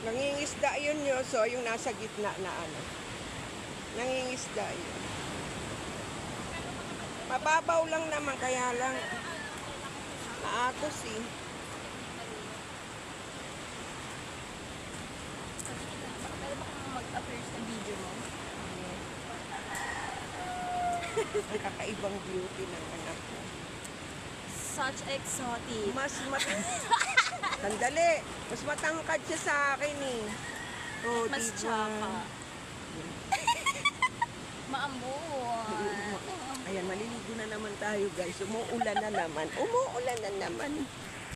Nangingisda yun, so yung nasa gitna na ano. Nangingisda yun. Mababaw lang naman, kaya lang maagos eh. Pwede ba kang mag-appear sa video mo? Ang kakaibang beauty ng anak ko. Such exotic. Sandali, mas matangkad siya sa akin eh. Oh, Mas diba? tsaka. Maambon. Ayan, maliligo na naman tayo guys. Umuulan na naman. Umuulan na naman.